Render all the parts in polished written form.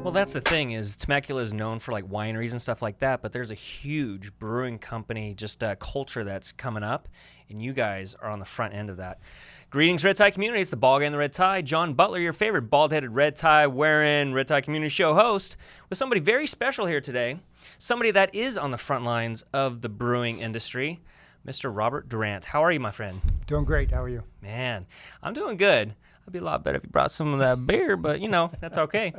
Well, that's the thing is Temecula is known for like wineries and stuff like that, but there's a huge brewing company, just a culture that's coming up, and you guys are on the front end of that. Greetings, Red Tie community. It's the Bald Guy in the Red Tie, John Butler, your favorite bald-headed red tie wearing Red Tie Community Show host, with somebody very special here today, somebody that is on the front lines of the brewing industry, Mr. Robert Durant. How are you, my friend? Doing great. How are you? Man, I'm doing good. I'd be a lot better if you brought some of that beer, but, you know, that's okay.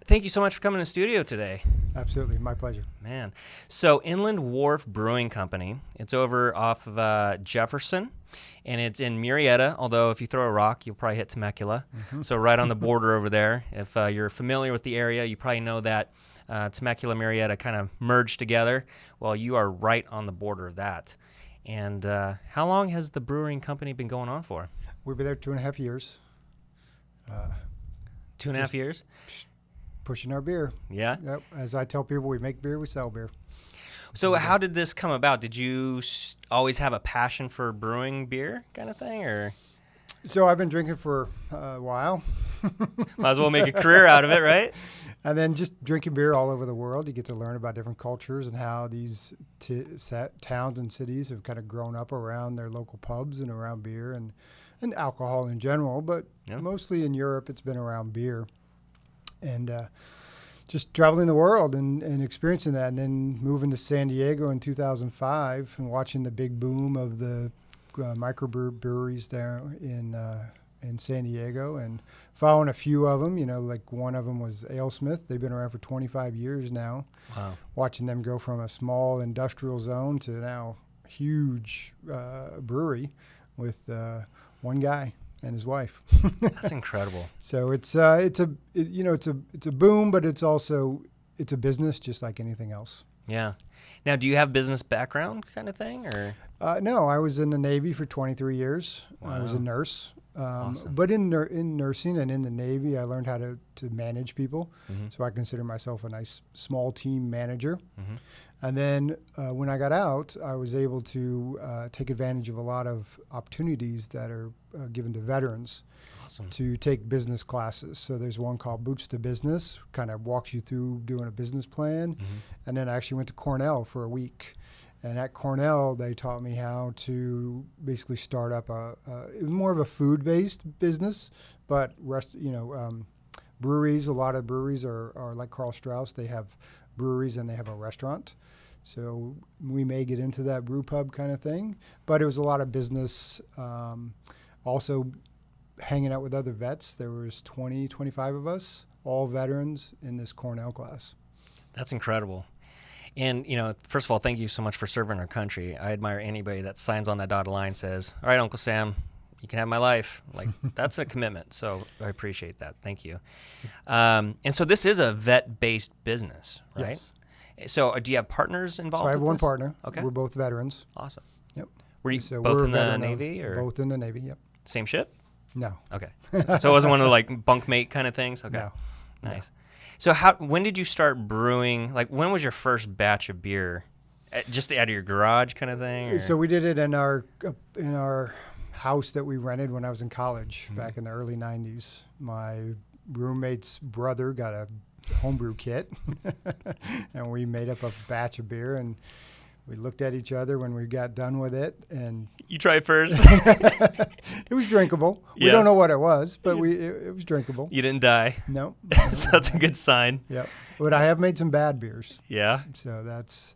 Thank you so much for coming to the studio today. Absolutely. My pleasure. Man. So Inland Wharf Brewing Company, it's over off of Jefferson, and it's in Murrieta, although if you throw a rock, you'll probably hit Temecula. Mm-hmm. So right on the border over there. If you're familiar with the area, you probably know that Temecula, Murrieta kind of merged together. Well, you are right on the border of that. And how long has the brewing company been going on for? We've been there 2.5 years. 2.5 years? Pushing our beer. Yeah? Yep. As I tell people, we make beer, we sell beer. So how did this come about? Did you always have a passion for brewing beer kind of thing, or? So I've been drinking for a while. Might as well make a career out of it, right? And then just drinking beer all over the world. You get to learn about different cultures and how these towns and cities have kind of grown up around their local pubs and around beer and alcohol in general. But mostly in Europe, it's been around beer. And just traveling the world and experiencing that, and then moving to San Diego in 2005 and watching the big boom of the microbreweries there in San Diego, and following a few of them. You know, like one of them was AleSmith. They've been around for 25 years now. Wow. Watching them go from a small industrial zone to now huge brewery with one guy and his wife. That's incredible. So it's a boom, but it's a business just like anything else. Yeah. Now, do you have business background kind of thing, or? No, I was in the Navy for 23 years. Wow. I was a nurse. Awesome. But in nursing and in the Navy, I learned how to manage people. Mm-hmm. So I consider myself a nice small team manager. Mm-hmm. And then when I got out, I was able to take advantage of a lot of opportunities that are given to veterans. Awesome. To take business classes. So there's one called Boots to Business, kind of walks you through doing a business plan. Mm-hmm. And then I actually went to Cornell for a week. And at Cornell, they taught me how to basically start up more of a food-based business, but breweries. A lot of breweries are like Carl Strauss. They have breweries and they have a restaurant. So we may get into that brew pub kind of thing, but it was a lot of business. Also hanging out with other vets. There was 25 of us, all veterans in this Cornell class. That's incredible. And, you know, first of all, thank you so much for serving our country. I admire anybody that signs on that dotted line, says, all right, Uncle Sam, you can have my life. Like, that's a commitment. So I appreciate that. Thank you. And so this is a vet-based business, right? Yes. So do you have partners involved? So I have one this? partner. Okay. We're both veterans. Awesome. Yep. Were you both in the Navy? Or? Both in the Navy, yep. Same ship? No. Okay. So it wasn't one of the, like, bunkmate kind of things? Okay. No. Nice. No. So when did you start brewing? Like, when was your first batch of beer? Just out of your garage kind of thing? Or? So we did it in our house that we rented when I was in college back in the early 90s. My roommate's brother got a homebrew kit, and we made up a batch of beer, and we looked at each other when we got done with it, and you tried first. It was drinkable. Yeah. We don't know what it was, but it was drinkable. You didn't die. No. So that's a good sign. Yep. But I have made some bad beers. Yeah. So that's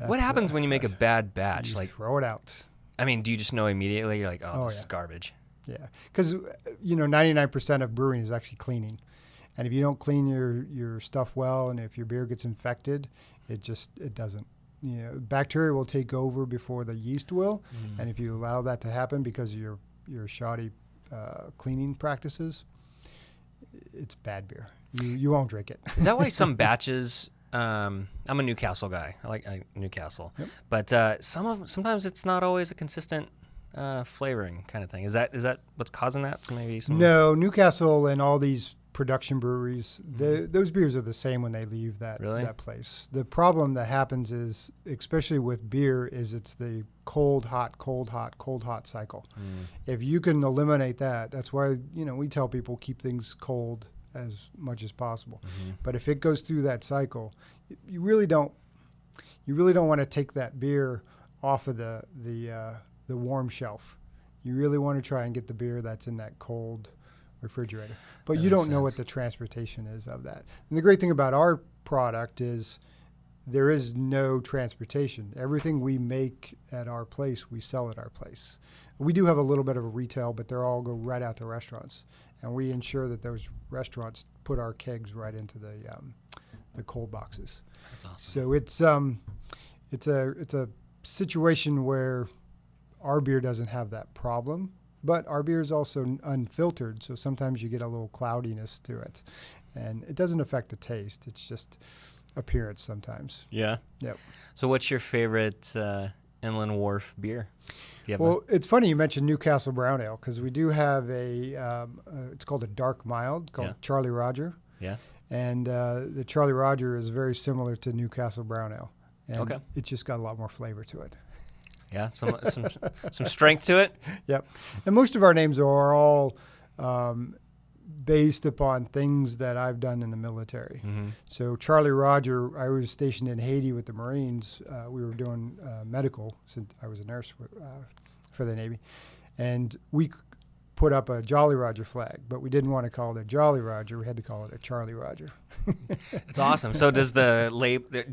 what happens when you make a bad batch? You like throw it out. I mean, do you just know immediately? You're like, this is garbage. Yeah, because 99% of brewing is actually cleaning, and if you don't clean your stuff well, and if your beer gets infected, it doesn't. Bacteria will take over before the yeast will, and if you allow that to happen because of your shoddy cleaning practices, it's bad beer. You won't drink it. Is that why some batches? I'm a Newcastle guy. I like Newcastle, yep. But sometimes it's not always a consistent flavoring kind of thing. Is that what's causing that? So maybe No, Newcastle and all these production breweries, those beers are the same when they leave that place. The problem that happens is, especially with beer, is it's the cold, hot, cold, hot, cold, hot cycle. If you can eliminate that, that's why we tell people keep things cold as much as possible. But if it goes through that cycle, you really don't want to take that beer off of the warm shelf. You really want to try and get the beer that's in that cold refrigerator. But you don't know what the transportation is of that. And the great thing about our product is there is no transportation. Everything we make at our place, we sell at our place. We do have a little bit of a retail, but they're all go right out to restaurants. And we ensure that those restaurants put our kegs right into the cold boxes. That's awesome. So it's a situation where our beer doesn't have that problem. But our beer is also unfiltered, so sometimes you get a little cloudiness to it. And it doesn't affect the taste. It's just appearance sometimes. Yeah? Yep. So what's your favorite Inland Wharf beer? Do you have It's funny you mentioned Newcastle Brown Ale, because we do have it's called a dark mild called Charlie Roger. Yeah. And the Charlie Roger is very similar to Newcastle Brown Ale. And it's just got a lot more flavor to it. Yeah, some strength to it. Yep. And most of our names are all based upon things that I've done in the military. So Charlie Roger, I was stationed in Haiti with the Marines. We were doing medical, since I was a nurse for the Navy. And we put up a Jolly Roger flag, but we didn't want to call it a Jolly Roger. We had to call it a Charlie Roger. It's awesome. So does do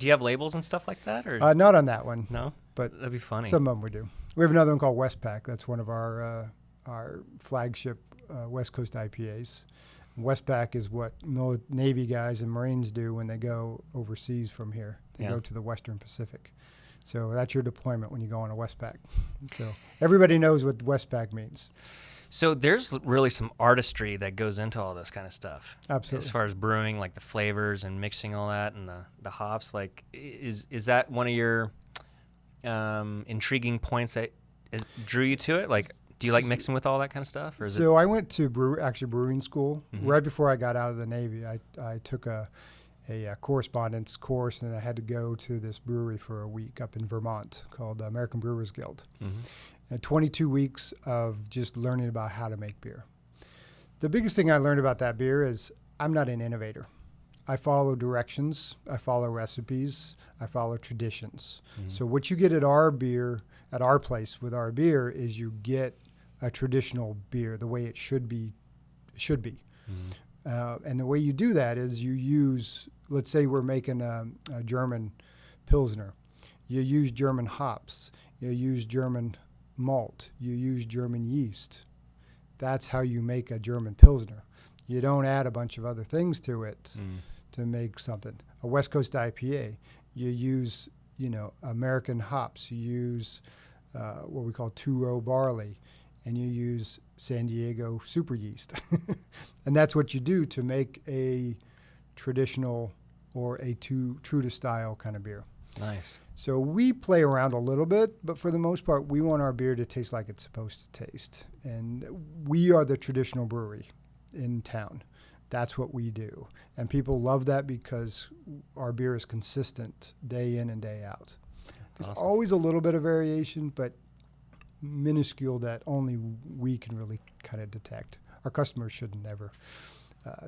you have labels and stuff like that? Or not on that one. No? But that'd be funny. Some of them we do. We have another one called Westpac. That's one of our flagship West Coast IPAs. Westpac is what Navy guys and Marines do when they go overseas from here. They go to the Western Pacific. So that's your deployment when you go on a Westpac. So everybody knows what Westpac means. So there's really some artistry that goes into all this kind of stuff. Absolutely. As far as brewing, like the flavors and mixing all that and the hops, like is that one of your intriguing points that drew you to it? Like, do you like mixing with all that kind of stuff? Or I went to brewing school. Right before I got out of the Navy. I took a correspondence course, and I had to go to this brewery for a week up in Vermont called American Brewers Guild. 22 weeks of just learning about how to make beer. The biggest thing I learned about that beer is I'm not an innovator. I follow directions, I follow recipes, I follow traditions. So what you get at our place with our beer is you get a traditional beer the way it should be. And the way you do that is you use, let's say we're making a German Pilsner. You use German hops. You use German malt. You use German yeast. That's how you make a German Pilsner. You don't add a bunch of other things to it to make something. A West Coast IPA, you use, American hops. You use what we call two-row barley, and you use San Diego super yeast. And that's what you do to make a traditional or a true to style kind of beer. Nice. So we play around a little bit, but for the most part, we want our beer to taste like it's supposed to taste. And we are the traditional brewery in town. That's what we do. And people love that because our beer is consistent day in and day out. There's always a little bit of variation, but minuscule that only we can really kind of detect. Our customers should never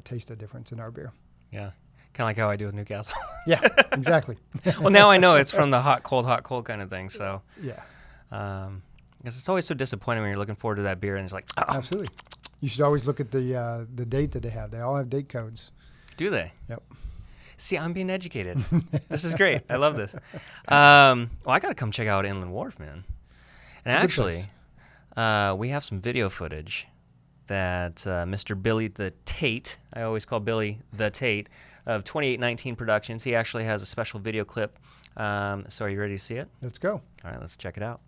taste a difference in our beer. Yeah. Kind of like how I do with Newcastle. Yeah, exactly. Well, now I know it's from the hot, cold kind of thing. So yeah, because it's always so disappointing when you're looking forward to that beer and it's like, oh. Absolutely. You should always look at the date that they have. They all have date codes. Do they? Yep. See, I'm being educated. This is great. I love this. Well, I got to come check out Inland Wharf, man. And actually, we have some video footage that Mr. Billy the Tate, I always call Billy the Tate, of 2819 Productions. He actually has a special video clip. So are you ready to see it? Let's go. All right, let's check it out.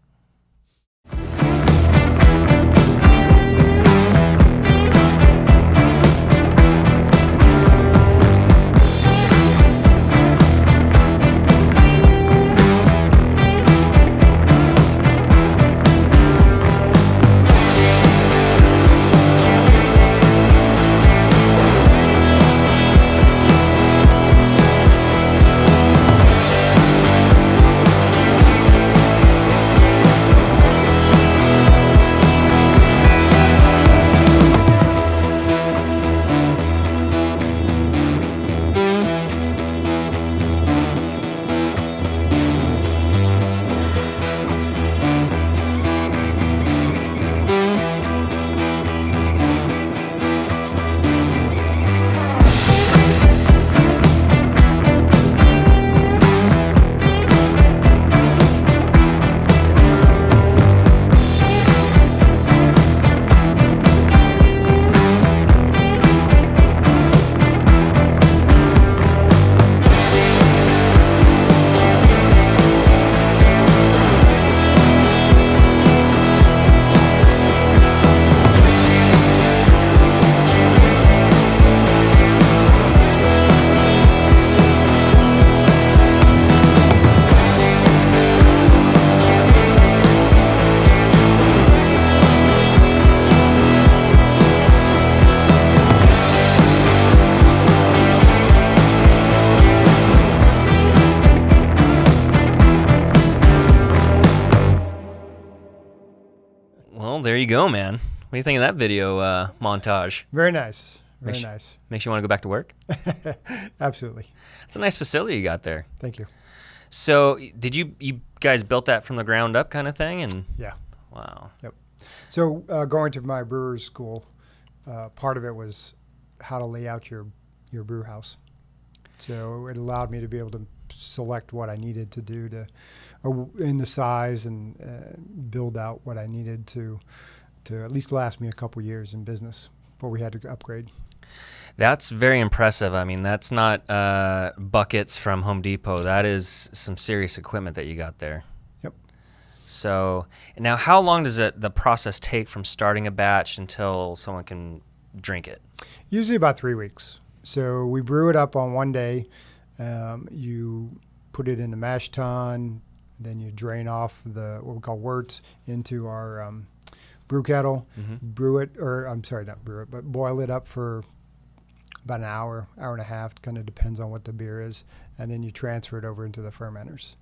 go, man. What do you think of that video montage? Very nice. Very nice. Makes you want to go back to work? Absolutely. It's a nice facility you got there. Thank you. So did you guys built that from the ground up kind of thing? And Yeah. wow. Yep. So going to my brewer's school, part of it was how to lay out your brew house. So it allowed me to be able to select what I needed to do in the size and build out what I needed to at least last me a couple years in business before we had to upgrade. That's very impressive. I mean, that's not buckets from Home Depot. That is some serious equipment that you got there. Yep. So now how long does the process take from starting a batch until someone can drink it? Usually about 3 weeks. So we brew it up on one day. You put it in the mash tun, then you drain off what we call wort into our brew kettle, brew it, or I'm sorry, not brew it, but boil it up for about an hour and a half, kind of depends on what the beer is, and then you transfer it over into the fermenters.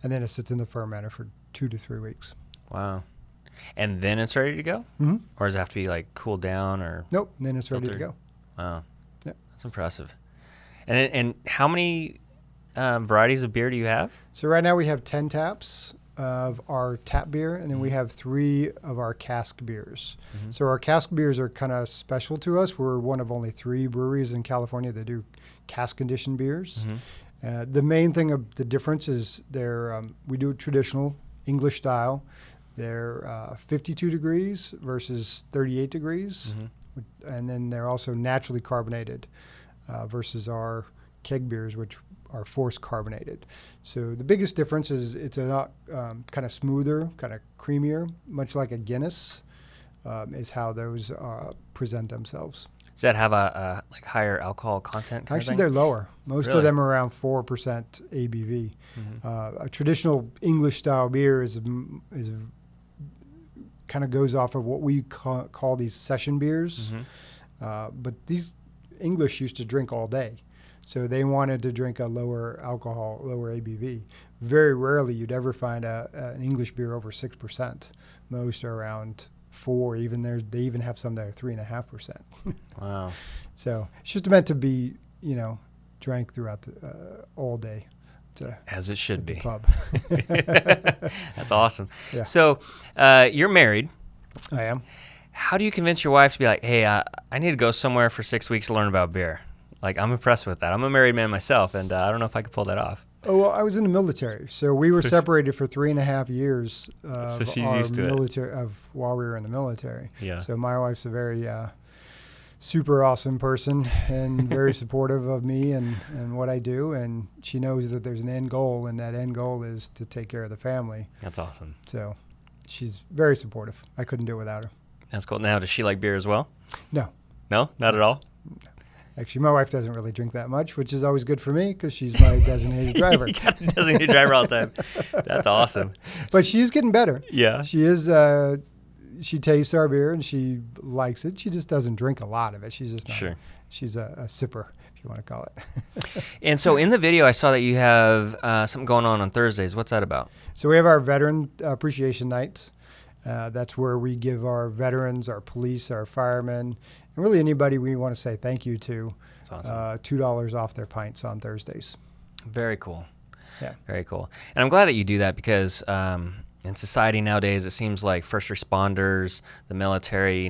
And then it sits in the fermenter for 2 to 3 weeks. Wow. And then it's ready to go? Mm-hmm. Or does it have to be like cooled down or? Nope, then it's ready to filtered? go. Wow. Yep. That's impressive. And how many varieties of beer do you have? So right now we have 10 taps of our tap beer, and then we have 3 of our cask beers. So our cask beers are kind of special to us. We're one of only 3 breweries in California that do cask conditioned beers. The main thing of the difference is we do traditional English style. They're 52 degrees versus 38 degrees, and then they're also naturally carbonated versus our keg beers, which are forced carbonated. So the biggest difference is it's a lot kind of smoother, kind of creamier, much like a Guinness is how those present themselves. Does that have a like higher alcohol content kind Actually, of they're thing? lower. Most Really? of them are around 4% ABV. A traditional English style beer is kind of goes off of what we call these session beers. But these English used to drink all day. So they wanted to drink a lower alcohol, lower ABV. Very rarely you'd ever find an English beer over 6%. Most are around 4. They even have some that are 3.5%. Wow. So it's just meant to be, drank throughout all day. As it should at be. the pub. That's awesome. Yeah. So you're married. I am. How do you convince your wife to be like, hey, I need to go somewhere for 6 weeks to learn about beer? Like, I'm impressed with that. I'm a married man myself, and I don't know if I could pull that off. Oh, well, I was in the military, so we were separated for 3.5 years. So she's used to it. While we were in the military. Yeah. So my wife's a very super awesome person and very supportive of me and what I do, and she knows that there's an end goal, and that end goal is to take care of the family. That's awesome. So she's very supportive. I couldn't do it without her. That's cool. Now, does she like beer as well? No. No? Not at all? Actually, my wife doesn't really drink that much, which is always good for me because she's my designated driver. You got a designated driver all the time. That's awesome. But she is getting better. Yeah. She is. She tastes our beer and she likes it. She just doesn't drink a lot of it. She's just not. Sure. She's a sipper, if you want to call it. And so in the video, I saw that you have something going on Thursdays. What's that about? So we have our Veteran Appreciation Nights. That's where we give our veterans, our police, our firemen, and really anybody we want to say thank you to, That's awesome. $2 off their pints on Thursdays. Very cool. Yeah. Very cool. And I'm glad that you do that because in society nowadays, it seems like first responders, the military,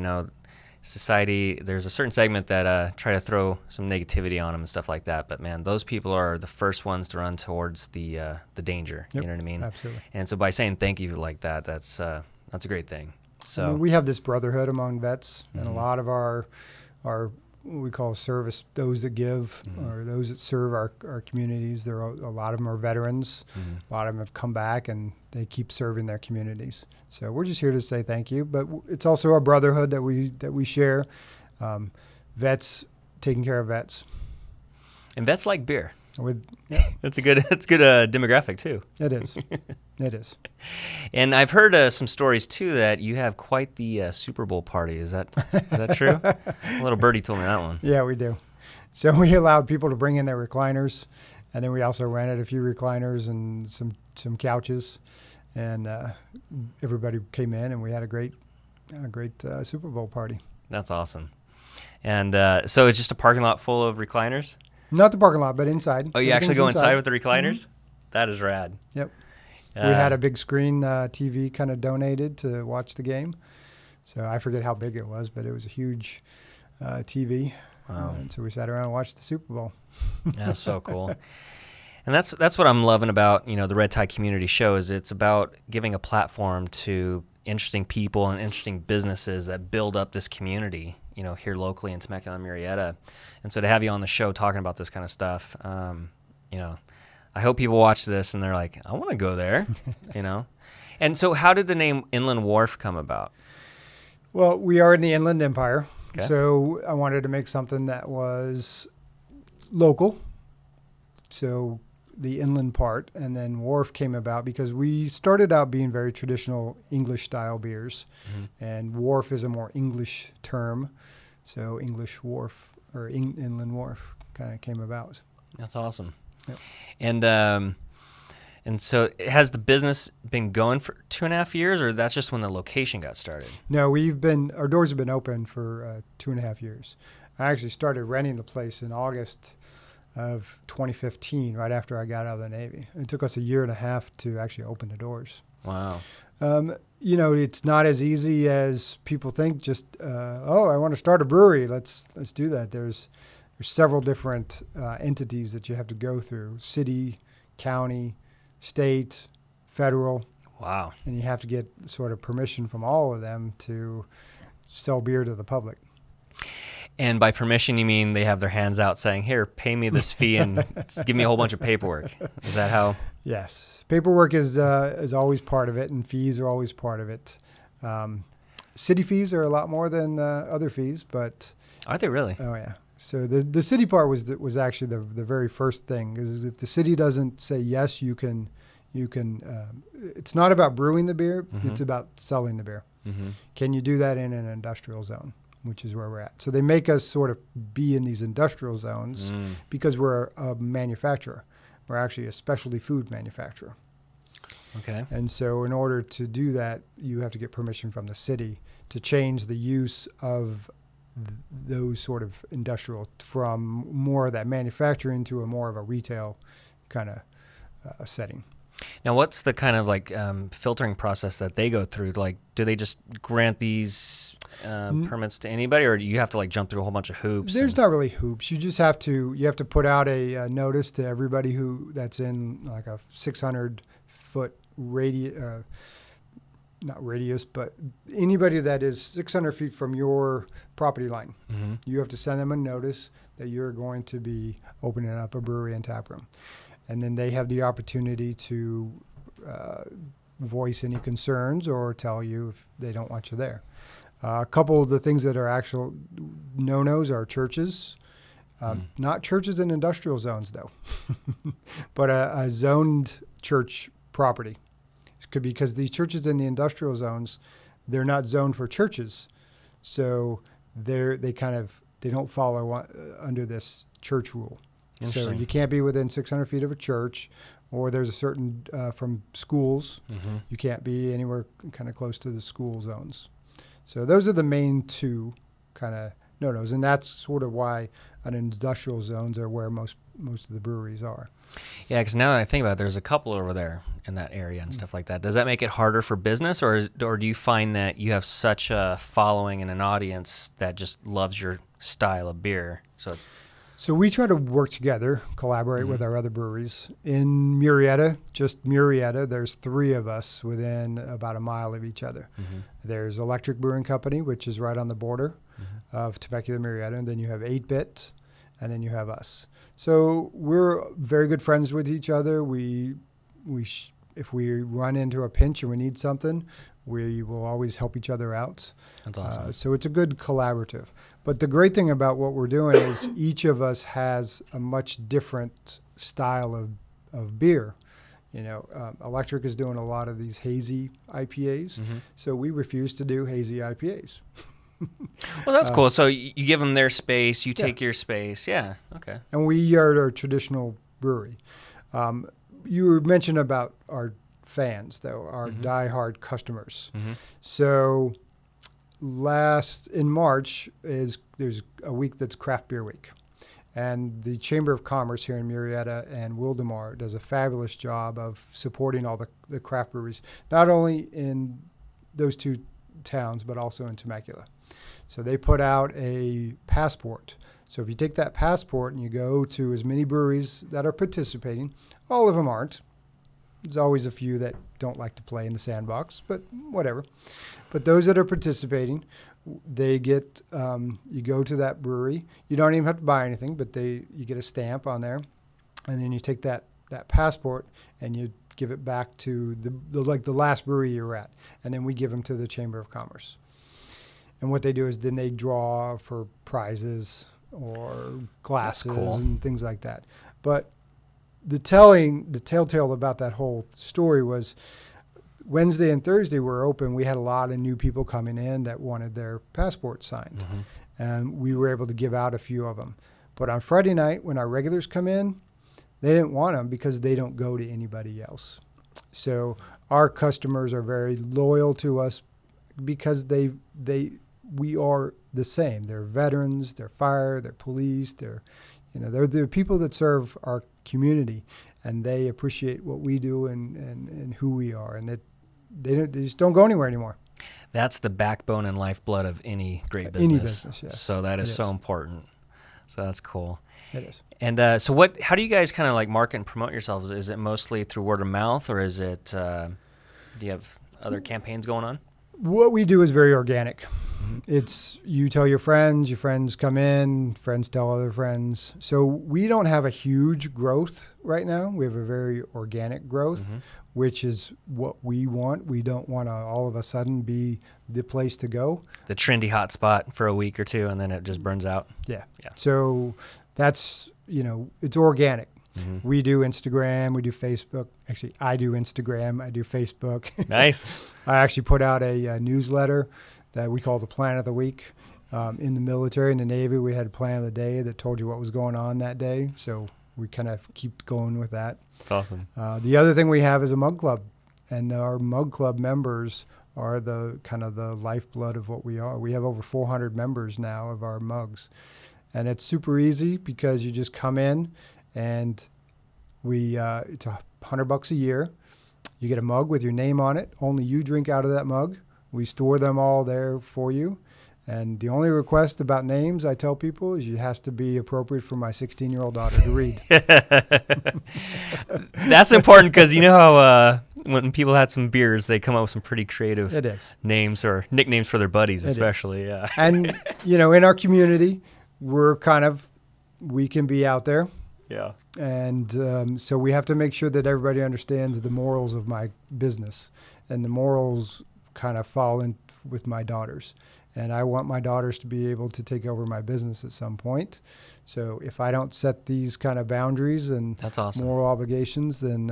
society, there's a certain segment that try to throw some negativity on them and stuff like that. But man, those people are the first ones to run towards the danger. Yep, you know what I mean? absolutely. And so by saying thank you like that, that's a great thing. So I mean, we have this brotherhood among vets, and a lot of our what we call service, those that give or those that serve our communities. A lot of them are veterans. A lot of them have come back and they keep serving their communities. So we're just here to say thank you. But it's also a brotherhood that we share. Vets taking care of vets. and vets like beer. Yeah. That's good demographic too. It is. It is. And I've heard some stories too that you have quite the Super Bowl party. Is that true? A little birdie told me that one. Yeah, we do. So we allowed people to bring in their recliners, and then we also rented a few recliners and some couches, and everybody came in, and we had a great a great Super Bowl party. That's awesome. And so it's just a parking lot full of recliners? Not the parking lot, but inside. Oh, you actually go inside with the recliners? That is rad. Yep. We had a big screen TV kind of donated to watch the game. So I forget how big it was, but it was a huge TV. Wow. And so we sat around and watched the Super Bowl. That's so cool. And that's what I'm loving about, the Red Tie Community Show is it's about giving a platform to interesting people and interesting businesses that build up this community, here locally in Temecula and Murrieta. And so to have you on the show talking about this kind of stuff, I hope people watch this and they're like, I want to go there, And so how did the name Inland Wharf come about? Well, we are in the Inland Empire. Okay. So I wanted to make something that was local. So the inland part, and then Wharf came about because we started out being very traditional English style beers, and Wharf is a more English term. So English Wharf or Inland Wharf kind of came about. That's awesome. Yep. And so has the business been going for 2.5 years, or that's just when the location got started? No, our doors have been open for 2.5 years. I actually started renting the place in August of 2015, right after I got out of the Navy. It took us 1.5 years to actually open the doors. Wow. It's not as easy as people think. Just I want to start a brewery. Let's do that. There's several different entities that you have to go through: city, county, state, federal. Wow. And you have to get sort of permission from all of them to sell beer to the public. And by permission, you mean they have their hands out saying, here, pay me this fee and give me a whole bunch of paperwork. Is that how? Yes. Paperwork is always part of it, and fees are always part of it. City fees are a lot more than other fees, but... Are they really? Oh, yeah. So the city part was actually the very first thing, is if the city doesn't say yes, you can it's not about brewing the beer, it's about selling the beer. Can you do that in an industrial zone, which is where we're at? So they make us sort of be in these industrial zones because we're a manufacturer. We're actually a specialty food manufacturer. Okay. And so in order to do that, you have to get permission from the city to change the use of those sort of industrial from more of that manufacturing to a more of a retail kind of setting. Now, what's the kind of filtering process that they go through? Like, do they just grant these permits to anybody, or do you have to jump through a whole bunch of hoops? There's not really hoops. You just have to put out a notice to everybody that's in like a 600-foot radius. Not radius, but anybody that is 600 feet from your property line, you have to send them a notice that you're going to be opening up a brewery and tap room. And then they have the opportunity to voice any concerns or tell you if they don't want you there. A couple of the things that are actual no-nos are churches. Not churches in industrial zones, though, but a zoned church property. Because these churches in the industrial zones, they're not zoned for churches, so they don't follow under this church rule. So you can't be within 600 feet of a church, or there's a certain from schools. You can't be anywhere kind of close to the school zones. So those are the main two kind of no-nos, and that's sort of why an industrial zones are where most of the breweries are. Yeah, because now that I think about it, there's a couple over there in that area and stuff like that. Does that make it harder for business, or do you find that you have such a following and an audience that just loves your style of beer? So we try to work together, collaborate with our other breweries. In Murrieta, just Murrieta, there's 3 of us within about a mile of each other. There's Electric Brewing Company, which is right on the border of Temecula and Murrieta, and then you have 8-Bit, and then you have us. So we're very good friends with each other. If we run into a pinch and we need something, we will always help each other out. That's awesome. So it's a good collaborative. But the great thing about what we're doing is each of us has a much different style of beer. Electric is doing a lot of these hazy IPAs, so we refuse to do hazy IPAs. Well, that's cool. So you give them their space, you take your space. Yeah, okay. And we are a traditional brewery. You mentioned about our fans, though, our diehard customers. So in March there's a week that's Craft Beer Week. And the Chamber of Commerce here in Murrieta and Wildomar does a fabulous job of supporting all the craft breweries, not only in those two towns, but also in Temecula. So they put out a passport. So if you take that passport and you go to as many breweries that are participating, all of them aren't. There's always a few that don't like to play in the sandbox, but whatever. But those that are participating, they get, you go to that brewery. You don't even have to buy anything, but you get a stamp on there. And then you take that passport and you give it back to the last brewery you were at. And then we give them to the Chamber of Commerce. And what they do is then they draw for prizes or glasses and things like that. But the telltale about that whole story was Wednesday and Thursday were open. We had a lot of new people coming in that wanted their passports signed. Mm-hmm. And we were able to give out a few of them. But on Friday night, when our regulars come in, they didn't want them because they don't go to anybody else. So our customers are very loyal to us because we are the same. They're veterans, they're fire, they're police, they're the people that serve our community, and they appreciate what we do and who we are, and they just don't go anywhere anymore. That's the backbone and lifeblood of any great business. Any business, yes. So that is so important. So that's cool. It is. And so how do you guys kind of like market and promote yourselves? Is it mostly through word of mouth, or is it, do you have other campaigns going on? What we do is very organic. It's you tell your friends come in, friends tell other friends. So we don't have a huge growth right now. We have a very organic growth, which is what we want. We don't want to all of a sudden be the place to go. The trendy hot spot for a week or two, and then it just burns out. Yeah. So that's, it's organic. Mm-hmm. We do Instagram, we do Facebook. Actually, I do Instagram, I do Facebook. Nice. I actually put out a newsletter that we call the Plan of the Week. In the military, in the Navy, we had a Plan of the Day that told you what was going on that day. So we kind of keep going with that. That's awesome. The other thing we have is a mug club. And our mug club members are the kind of the lifeblood of what we are. We have over 400 members now of our mugs. And it's super easy because you just come in and it's $100 a year. You get a mug with your name on it. Only you drink out of that mug. We store them all there for you. And the only request about names I tell people is it has to be appropriate for my 16-year-old daughter to read. That's important because you know how when people had some beers, they come up with some pretty creative names or nicknames for their buddies, especially. Yeah. And, in our community, we can be out there. Yeah. And so we have to make sure that everybody understands the morals of my business. And the morals kind of fall in with my daughters. And I want my daughters to be able to take over my business at some point. So if I don't set these kind of boundaries and that's awesome. Moral obligations, then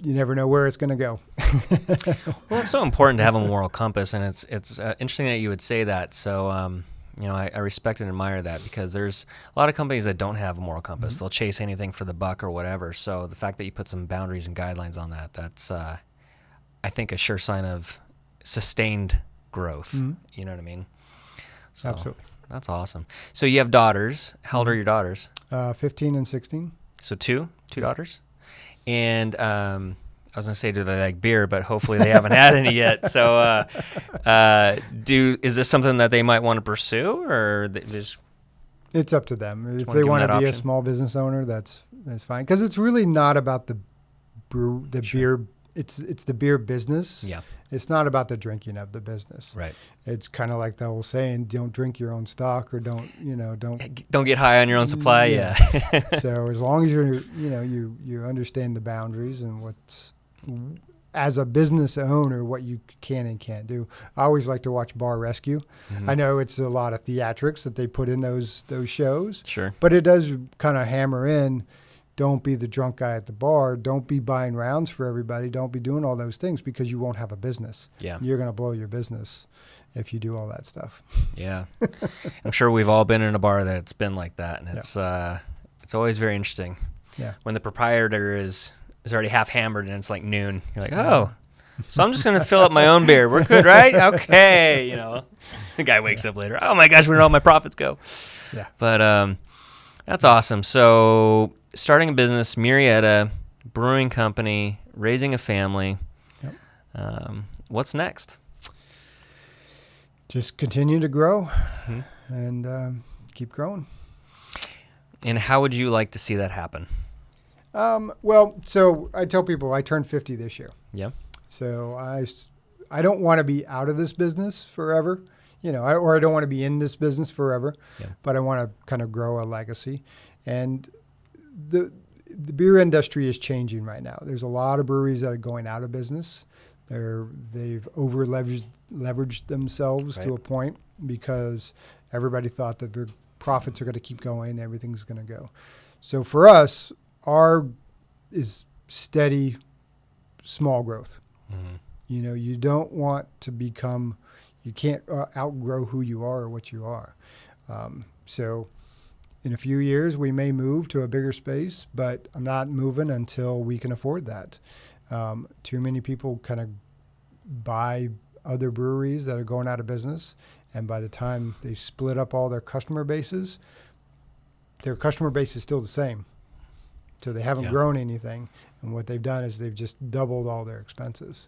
you never know where it's going to go. Well, it's so important to have a moral compass, and it's interesting that you would say that. So, I respect and admire that because there's a lot of companies that don't have a moral compass. Mm-hmm. They'll chase anything for the buck or whatever. So the fact that you put some boundaries and guidelines on that's, I think, a sure sign of sustained growth. Mm-hmm. You know what I mean? So, absolutely. That's awesome. So you have daughters. How old are your daughters? 15 and 16. So two daughters. And I was gonna say, do they like beer? But hopefully they haven't had any yet. So, is this something that they might want to pursue, or just? It's up to them. If they want to be a small business owner, that's fine. Because it's really not about the beer. It's the beer business. Yeah. It's not about the drinking of the business. Right. It's kind of like the old saying: "Don't drink your own stock," or don't get high on your own supply." Yeah. So as long as you understand the boundaries and what's, as a business owner, what you can and can't do. I always like to watch Bar Rescue. Mm-hmm. I know it's a lot of theatrics that they put in those shows. Sure. But it does kind of hammer in. Don't be the drunk guy at the bar. Don't be buying rounds for everybody. Don't be doing all those things because you won't have a business. Yeah. You're going to blow your business if you do all that stuff. Yeah. I'm sure we've all been in a bar that's been like that, and it's always very interesting. Yeah. When the proprietor is already half hammered and it's like noon, you're like, oh, So I'm just going to fill up my own beer. We're good, right? Okay. The guy wakes up later. Oh my gosh, where did all my profits go? Yeah. But that's awesome. So starting a business, Murrieta, brewing company, raising a family. Yep. What's next? Just continue to grow and keep growing. And how would you like to see that happen? Well, so I tell people I turned 50 this year. Yeah. So I don't want to be out of this business forever, or I don't want to be in this business forever, but I want to kind of grow a legacy. And the beer industry is changing right now. There's a lot of breweries that are going out of business. They've over leveraged themselves to a point because everybody thought that their profits are going to keep going, everything's going to go. So for us, our is steady, small growth. Mm-hmm. You don't want to become, you can't outgrow who you are or what you are. So in a few years, we may move to a bigger space, but I'm not moving until we can afford that. Too many people kind of buy other breweries that are going out of business, and by the time they split up all their customer bases, their customer base is still the same. So they haven't grown anything, and what they've done is they've just doubled all their expenses.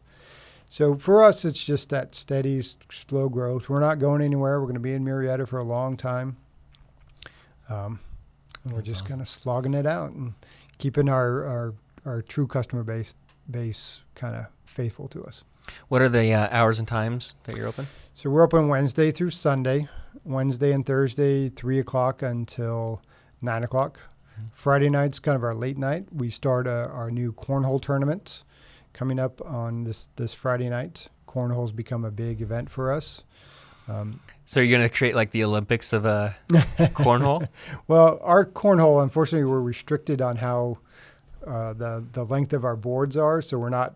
So for us, it's just that steady, slow growth. We're not going anywhere. We're going to be in Murrieta for a long time. And we're just kind of slogging it out and keeping our true customer base kind of faithful to us. What are the hours and times that you're open? So we're open Wednesday through Sunday. Wednesday and Thursday, 3 o'clock until 9 o'clock. Friday night's kind of our late night. We start our new cornhole tournament coming up on this Friday night. Cornhole's become a big event for us. So you're going to create like the Olympics of cornhole? Well, our cornhole, unfortunately, we're restricted on how the length of our boards are, so we're not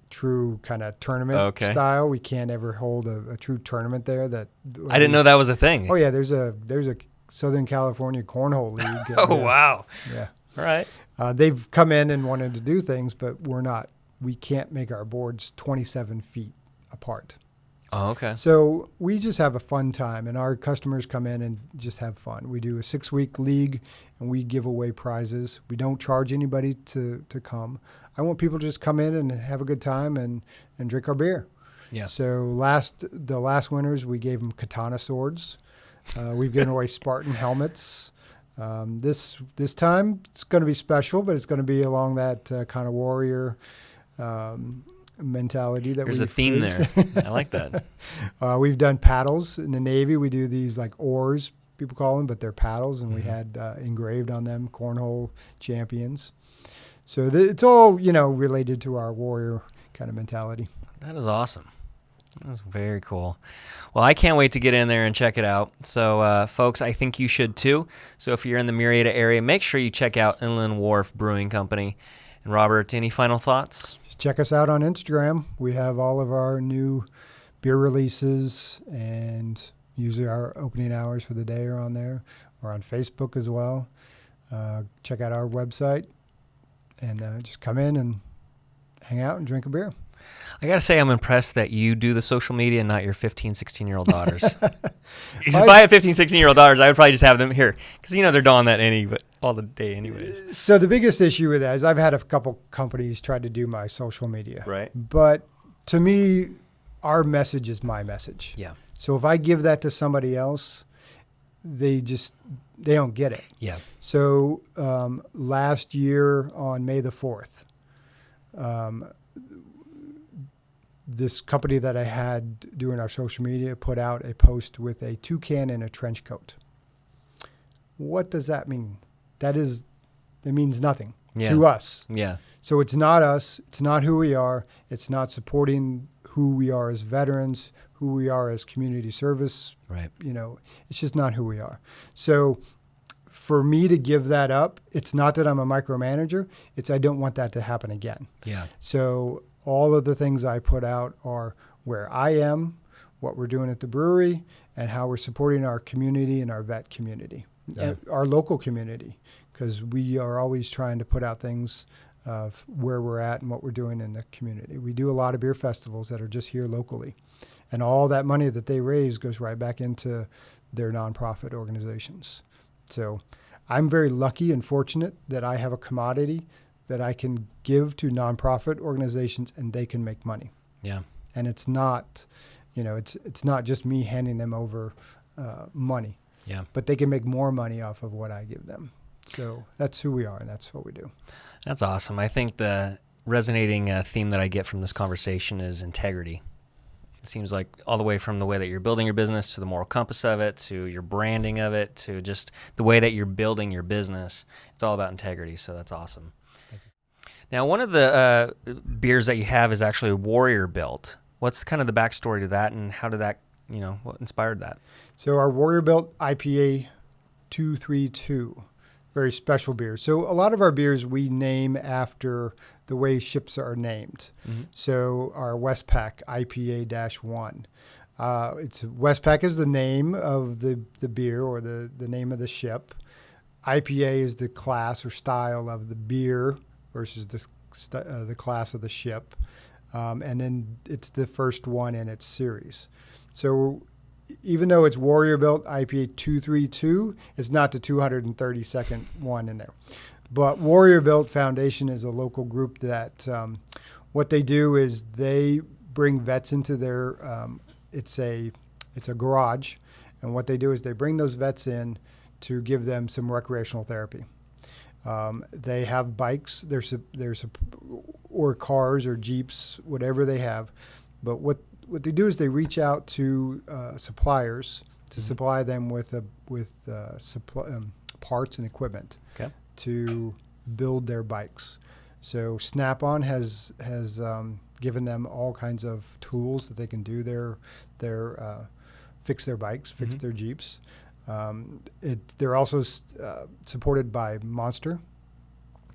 true kind of tournament style. We can't ever hold a true tournament there. I didn't know that was a thing. Oh yeah, there's a Southern California Cornhole League. Oh wow. Yeah. All right. They've come in and wanted to do things, but we can't make our boards 27 feet apart. Oh, okay. So we just have a fun time, and our customers come in and just have fun. We do a 6-week league, and we give away prizes. We don't charge anybody to come. I want people to just come in and have a good time and drink our beer. Yeah. So the last winners, we gave them katana swords. We've given away Spartan helmets. This time it's going to be special, but it's going to be along that kind of warrior mentality that There's a theme there. I like that. We've done paddles in the Navy. We do these like oars, people call them, but they're paddles, and we had engraved on them cornhole champions. So it's all, related to our warrior kind of mentality. That is awesome. That was very cool. Well, I can't wait to get in there and check it out. So, folks, I think you should too. So if you're in the Murrieta area, make sure you check out Inland Wharf Brewing Company. And Robert, any final thoughts? Just check us out on Instagram. We have all of our new beer releases, and usually our opening hours for the day are on there. We're on Facebook as well. Check out our website, and just come in and hang out and drink a beer. I got to say, I'm impressed that you do the social media and not your 15, 16-year-old daughters. If I had 15, 16-year-old daughters, I would probably just have them here. Because, they're doing that all the day anyways. So the biggest issue with that is I've had a couple companies try to do my social media. Right. But to me, our message is my message. Yeah. So if I give that to somebody else, they don't get it. Yeah. So last year on May the 4th, this company that I had doing our social media put out a post with a toucan in a trench coat. What does that mean? It means nothing to us. Yeah. So it's not us. It's not who we are. It's not supporting who we are as veterans, who we are as community service. Right. It's just not who we are. So for me to give that up, it's not that I'm a micromanager. It's I don't want that to happen again. Yeah. So all of the things I put out are where I am, what we're doing at the brewery, and how we're supporting our community and our vet community, our local community, because we are always trying to put out things of where we're at and what we're doing in the community. We do a lot of beer festivals that are just here locally, and all that money that they raise goes right back into their nonprofit organizations. So I'm very lucky and fortunate that I have a commodity that I can give to nonprofit organizations and they can make money. Yeah. And it's not, it's not just me handing them over money. Yeah. But they can make more money off of what I give them. So that's who we are, and that's what we do. That's awesome. I think the resonating theme that I get from this conversation is integrity. It seems like all the way from the way that you're building your business to the moral compass of it, to your branding of it, to just the way that you're building your business. It's all about integrity, so that's awesome. Now, one of the beers that you have is actually Warrior Built. What's kind of the backstory to that, and how did that, what inspired that? So our Warrior Built IPA 232, very special beer. So a lot of our beers we name after the way ships are named. Mm-hmm. So our Westpac IPA-1. It's Westpac is the name of the beer or the name of the ship. IPA is the class or style of the beer versus the class of the ship. And then it's the first one in its series. So even though it's Warrior Built IPA 232, it's not the 232nd one in there. But Warrior Built Foundation is a local group that what they do is they bring vets into their, it's a garage. And what they do is they bring those vets in to give them some recreational therapy. They have bikes, or cars or Jeeps, whatever they have. But what they do is they reach out to suppliers to supply them with parts and equipment to build their bikes. So Snap-on has given them all kinds of tools that they can do fix their bikes, fix their Jeeps. They're also supported by Monster,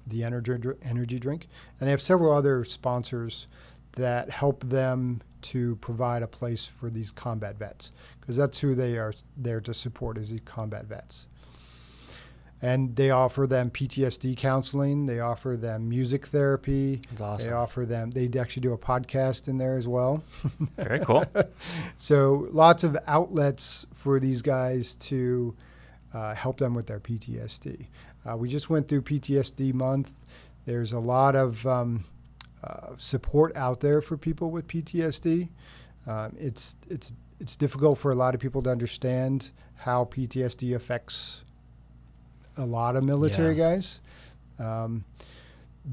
the energy drink, and they have several other sponsors that help them to provide a place for these combat vets, because that's who they are there to support, is these combat vets. And they offer them PTSD counseling. They offer them music therapy. That's awesome. They actually do a podcast in there as well. Very cool. So lots of outlets for these guys to help them with their PTSD. We just went through PTSD month. There's a lot of support out there for people with PTSD. It's difficult for a lot of people to understand how PTSD affects a lot of military guys.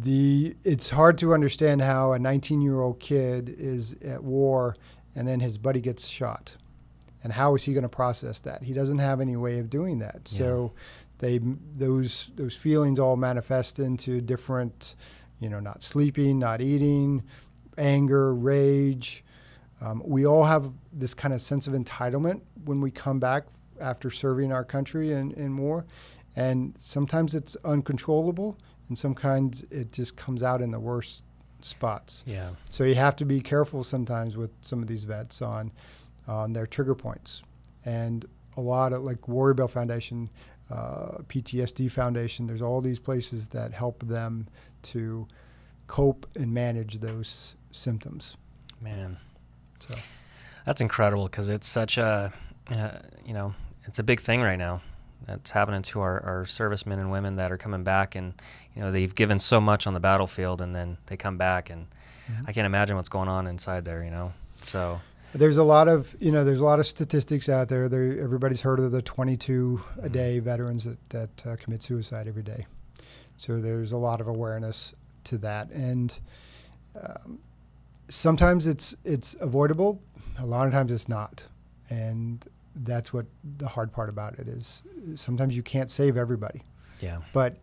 It's hard to understand how a 19-year-old kid is at war and then his buddy gets shot. And how is he going to process that? He doesn't have any way of doing that. Yeah. So those feelings all manifest into different, not sleeping, not eating, anger, rage. We all have this kind of sense of entitlement when we come back after serving our country in war. And sometimes it's uncontrollable, and sometimes it just comes out in the worst spots. Yeah. So you have to be careful sometimes with some of these vets on their trigger points. And a lot of, like Warrior Built Foundation, PTSD Foundation, there's all these places that help them to cope and manage those symptoms. Man. So that's incredible, because it's such a, it's a big thing right now. That's happening to our servicemen and women that are coming back, and they've given so much on the battlefield, and then they come back, and I can't imagine what's going on inside there. So there's a lot of statistics out there. Everybody's heard of the 22 a day veterans that commit suicide every day. So there's a lot of awareness to that, and sometimes it's avoidable. A lot of times it's not, and that's what the hard part about it is. Sometimes you can't save everybody. Yeah. But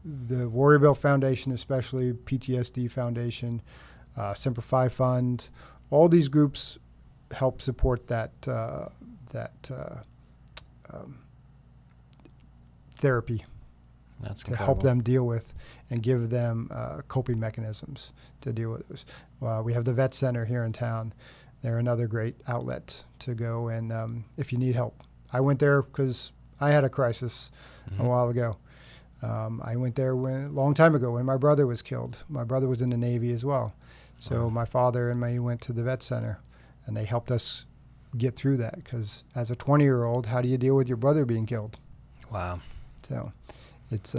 the Warrior Built Foundation, especially PTSD Foundation, Semper Fi Fund, all these groups help support that therapy. That's to help them deal with and give them coping mechanisms to deal with this. We have the Vet Center here in town. They're another great outlet to go, and if you need help. I went there because I had a crisis a while ago. I went there a long time ago when my brother was killed. My brother was in the Navy as well. So my father and me went to the vet center, and they helped us get through that, because as a 20-year-old, how do you deal with your brother being killed? Wow. So it's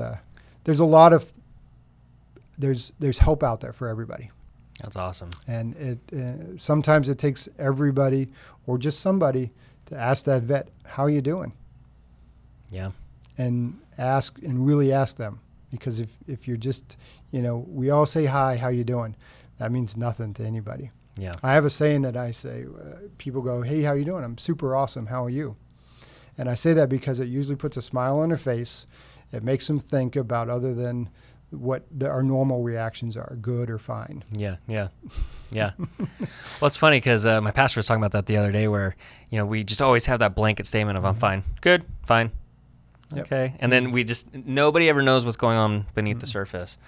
there's a lot of there's help out there for everybody. That's awesome. And it sometimes it takes everybody or just somebody to ask that vet, how are you doing? Yeah. And really ask them, because if you're just, we all say hi, how you doing? That means nothing to anybody. Yeah. I have a saying that I say, people go, hey, how you doing? I'm super awesome. How are you? And I say that because it usually puts a smile on their face. It makes them think about other than what our normal reactions are, good or fine. Yeah. Well, it's funny because my pastor was talking about that the other day, where we just always have that blanket statement of I'm fine, good, fine, okay, and then nobody ever knows what's going on beneath the surface.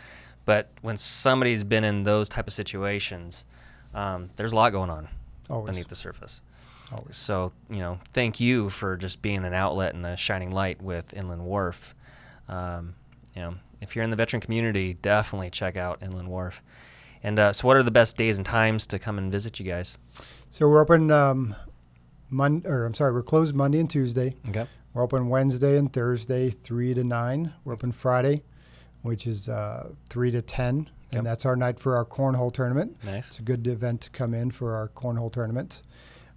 But when somebody's been in those type of situations, there's a lot going on beneath the surface. Always. So thank you for just being an outlet and a shining light with Inland Wharf. If you're in the veteran community, definitely check out Inland Wharf. And so what are the best days and times to come and visit you guys? So we're open we're closed Monday and Tuesday. Okay. We're open Wednesday and Thursday, 3 to 9. We're open Friday, which is 3 to 10. Yep. And that's our night for our cornhole tournament. Nice. It's a good event to come in for our cornhole tournament.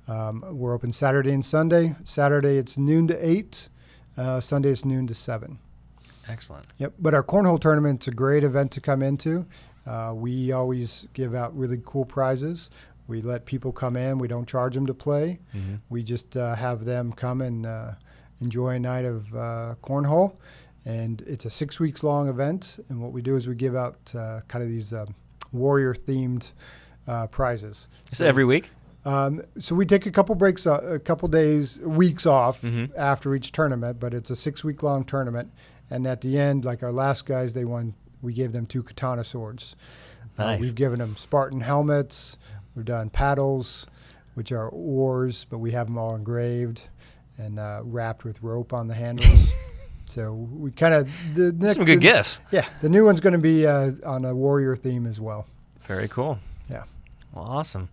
We're open Saturday and Sunday. Saturday it's noon to 8. Sunday it's noon to 7. Excellent. Yep. But our cornhole tournament's a great event to come into. We always give out really cool prizes. We let people come in. We don't charge them to play. Mm-hmm. We just have them come and enjoy a night of cornhole. And it's a 6 weeks long event. And what we do is we give out kind of these warrior-themed prizes. So every week? So we take a couple weeks off after each tournament, but it's a 6 week long tournament. And at the end, like our last guys, they won. We gave them 2 katana swords. Nice. We've given them Spartan helmets. We've done paddles, which are oars, but we have them all engraved and wrapped with rope on the handles. So we kind of some good gifts. Yeah, the new one's going to be on a warrior theme as well. Very cool. Yeah. Well, awesome.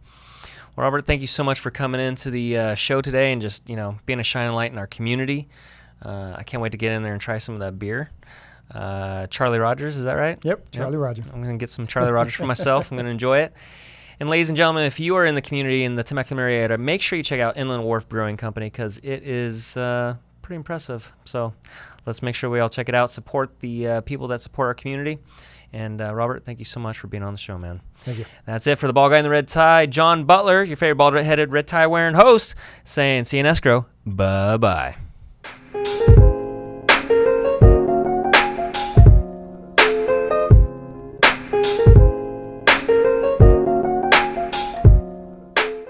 Well, Robert, thank you so much for coming into the show today and just being a shining light in our community. I can't wait to get in there and try some of that beer. Charlie Rogers, is that right? Yep, Charlie Rogers. I'm going to get some Charlie Rogers for myself. I'm going to enjoy it. And ladies and gentlemen, if you are in the community in the Temecula Murrieta, make sure you check out Inland Wharf Brewing Company, because it is pretty impressive. So let's make sure we all check it out, support the people that support our community. And Robert, thank you so much for being on the show, man. Thank you. That's it for the bald guy in the red tie, John Butler, your favorite bald-headed red tie wearing host, saying see you in escrow. Bye-bye.